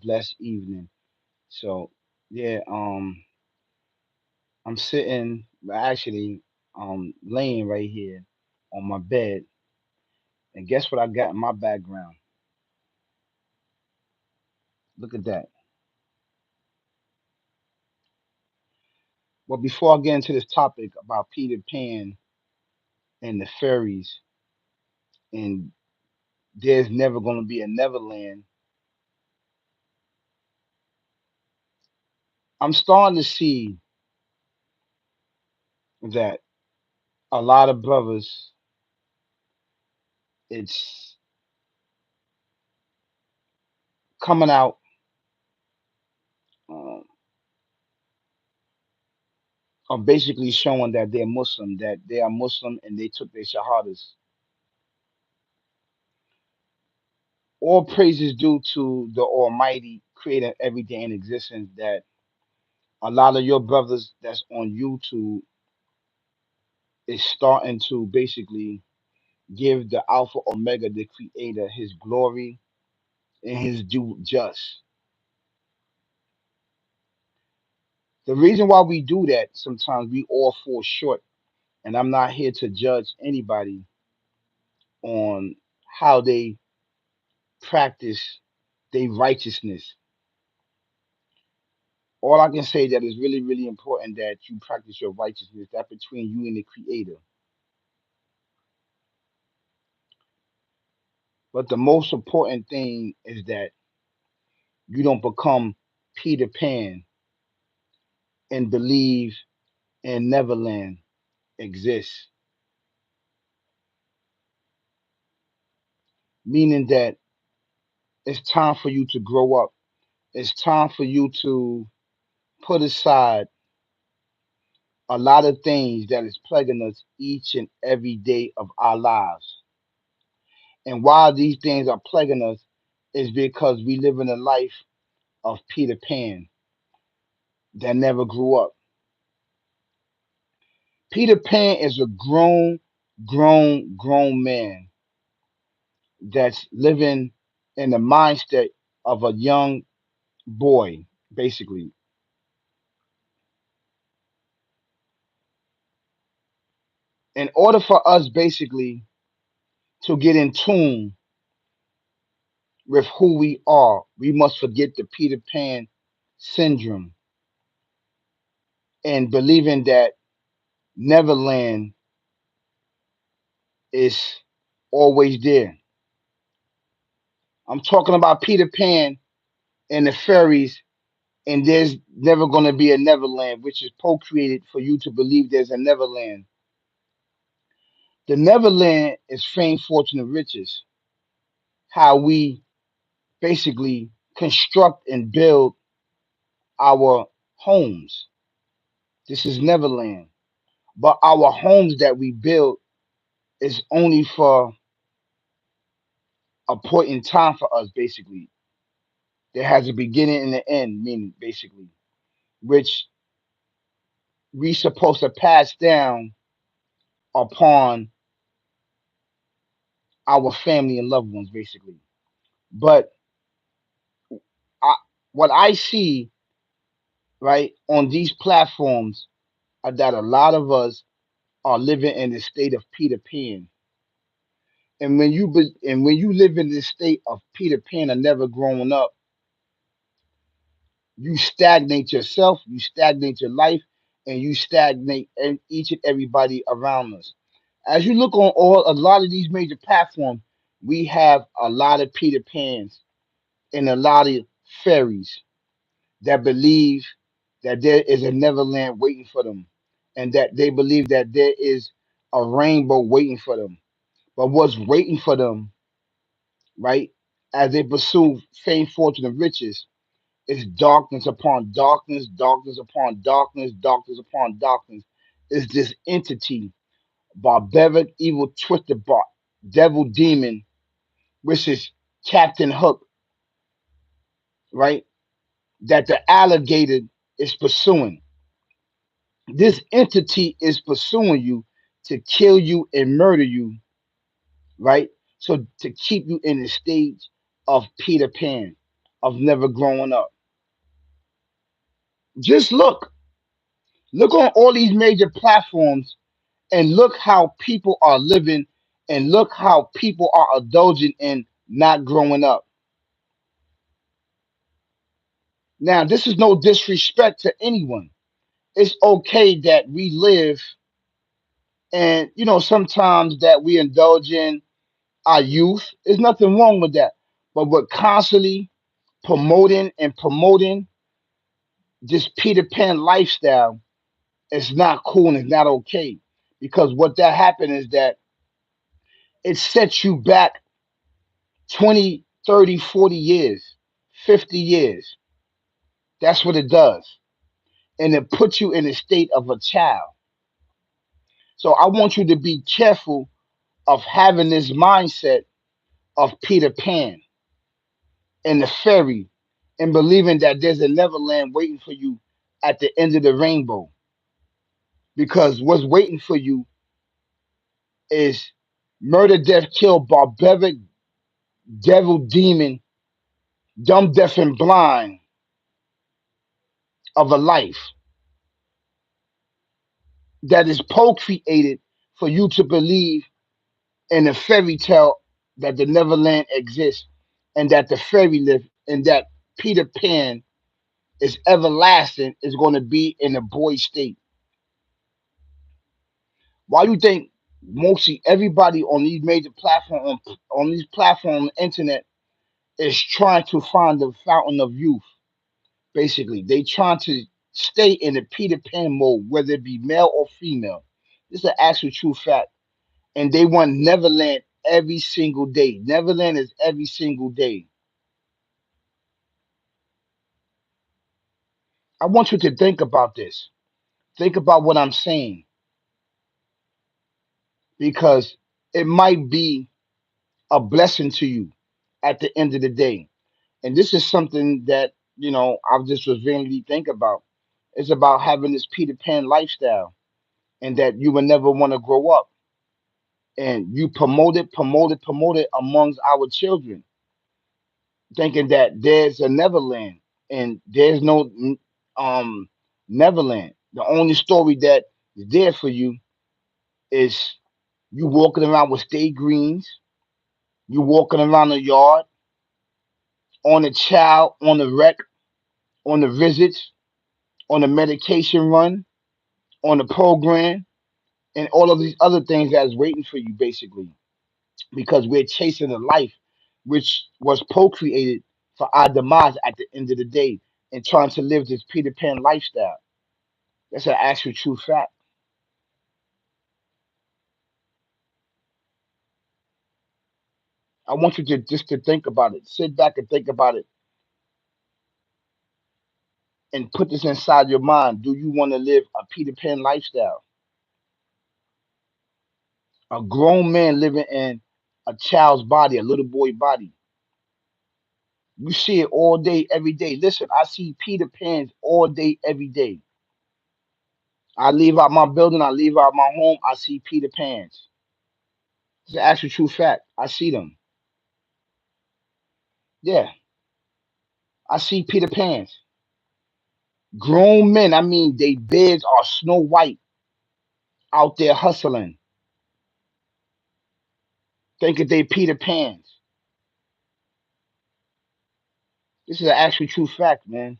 blessed evening. So yeah, I'm sitting actually laying right here on my bed, and guess what I got in my background? Look at that. Well, before I get into this topic about Peter Pan and the fairies, and there's never going to be a Neverland, I'm starting to see that a lot of brothers, it's coming out, um, are basically showing that they're Muslim, that they are Muslim and they took their shahadas. All praise is due to the Almighty creator everything in existence. That a lot of your brothers that's on YouTube is starting to basically give the Alpha Omega, the creator, his glory and his due just. The reason why we do that, sometimes we all fall short, and I'm not here to judge anybody on how they practice their righteousness. All I can say that is really, really important that you practice your righteousness. That between you and the Creator. But the most important thing is that you don't become Peter Pan and believe in Neverland exists. Meaning that it's time for you to grow up. It's time for you to put aside a lot of things that is plaguing us each and every day of our lives. And why these things are plaguing us is because we live in a life of Peter Pan that never grew up. Peter Pan is a grown man that's living in the mindset of a young boy, basically. In order for us, basically, to get in tune with who we are, we must forget the Peter Pan syndrome and believing that Neverland is always there. I'm talking about Peter Pan and the fairies, and there's never going to be a Neverland, which is procreated for you to believe there's a Neverland. The Neverland is fame, fortune, and riches. How we basically construct and build our homes. This is Neverland. But our homes that we build is only for a point in time for us, basically. There has a beginning and an end, meaning basically, which we supposed to pass down upon our family and loved ones, basically. But I, what I see right on these platforms are that a lot of us are living in the state of Peter Pan. And when you live in this state of Peter Pan and never growing up, you stagnate yourself, you stagnate your life, and you stagnate each and everybody around us. As you look on all a lot of these major platforms, we have a lot of Peter Pans and a lot of fairies that believe that there is a Neverland waiting for them, and that they believe that there is a rainbow waiting for them. But what's waiting for them, right, as they pursue fame, fortune, and riches, is darkness upon darkness, darkness upon darkness, darkness upon darkness. Is this entity, barbaric, evil, twisted, devil, demon, which is Captain Hook, right? That the alligator is pursuing. This entity is pursuing you to kill you and murder you, right? So to keep you in the stage of Peter Pan. of never growing up. Just look on all these major platforms and look how people are living and look how people are indulging in not growing up. Now, this is no disrespect to anyone. It's okay that we live and sometimes that we indulge in our youth. There's nothing wrong with that. But we're constantly promoting this Peter Pan lifestyle. It's not cool and it's not okay. Because what that happened is that it sets you back 20, 30, 40 years, 50 years. That's what it does. And it puts you in a state of a child. So I want you to be careful of having this mindset of Peter Pan and the fairy and believing that there's a Neverland waiting for you at the end of the rainbow. Because what's waiting for you is murder, death, kill, barbaric, devil, demon, dumb, deaf, and blind of a life that is co-created for you to believe in a fairy tale that the Neverland exists and that the fairy live and that Peter Pan is everlasting is going to be in a boy state. Why you think mostly everybody on these major platforms on these platforms on the internet is trying to find the fountain of youth? Basically, they trying to stay in the Peter Pan mode, whether it be male or female. This is an actual true fact. And they want Neverland every single day. Neverland is every single day. I want you to think about this. Think about what I'm saying because it might be a blessing to you at the end of the day. And this is something that, I just was really think about. It's about having this Peter Pan lifestyle and that you will never want to grow up. And you promote it amongst our children, thinking that there's a Neverland and there's no um Neverland. The only story that is there for you is you walking around with stay greens, you walking around the yard, on a child, on the wreck, on the visits, on the medication run, on the program, and all of these other things that's waiting for you, basically, because we're chasing a life which was procreated for our demise at the end of the day and trying to live this Peter Pan lifestyle. That's an actual true fact. I want you to just to think about it. Sit back and think about it and put this inside your mind. Do you want to live a Peter Pan lifestyle? A grown man living in a child's body, a little boy body. You see it all day, every day. Listen, I see Peter Pans all day, every day. I leave out my building, I leave out my home, I see Peter Pans. It's an actual true fact. I see them. Yeah, I see Peter Pans. Grown men, I mean, they beards are snow white out there hustling, thinking they Peter Pans. This is an actual true fact, man.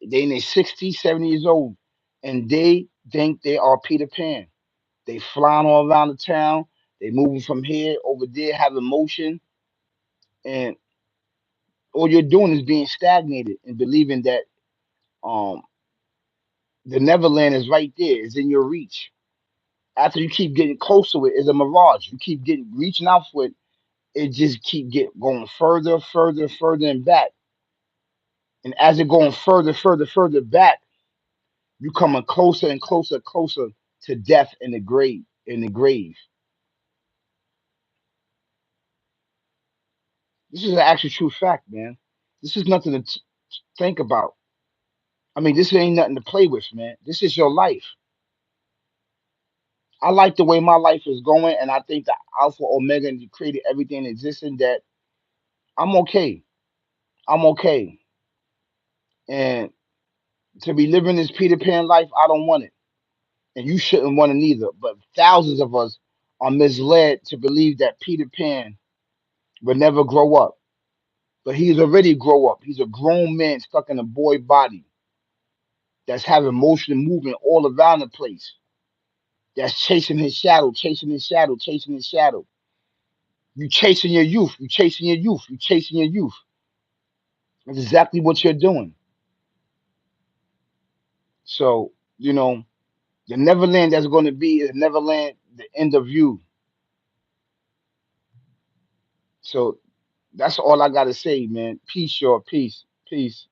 They in their 60s, 70 years old, and they think they are Peter Pan. They flying all around the town. They moving from here over there, having motion, and all you're doing is being stagnated and believing that um the Neverland is right there, is in your reach. After you keep getting close to it, it's a mirage. You keep getting reaching out for it, it just keep get going further, further, further and back. And as it going further, further, further back, you coming closer and closer, closer to death in the grave. In the grave. This is an actual true fact, man. This is nothing to think about. I mean, this ain't nothing to play with, man. This is your life. I like the way my life is going, and I think that Alpha Omega and created everything existing. That I'm okay. I'm okay. And to be living this Peter Pan life, I don't want it. And you shouldn't want it either. But thousands of us are misled to believe that Peter Pan will never grow up. But he's already grow up. He's a grown man stuck in a boy body that's having motion and movement all around the place. That's chasing his shadow, chasing his shadow, chasing his shadow. You chasing your youth. You chasing your youth. You chasing your youth. That's exactly what you're doing. So, the Neverland that's going to be is Neverland, the end of you. So that's all I got to say, man. Peace, y'all. Peace. Peace.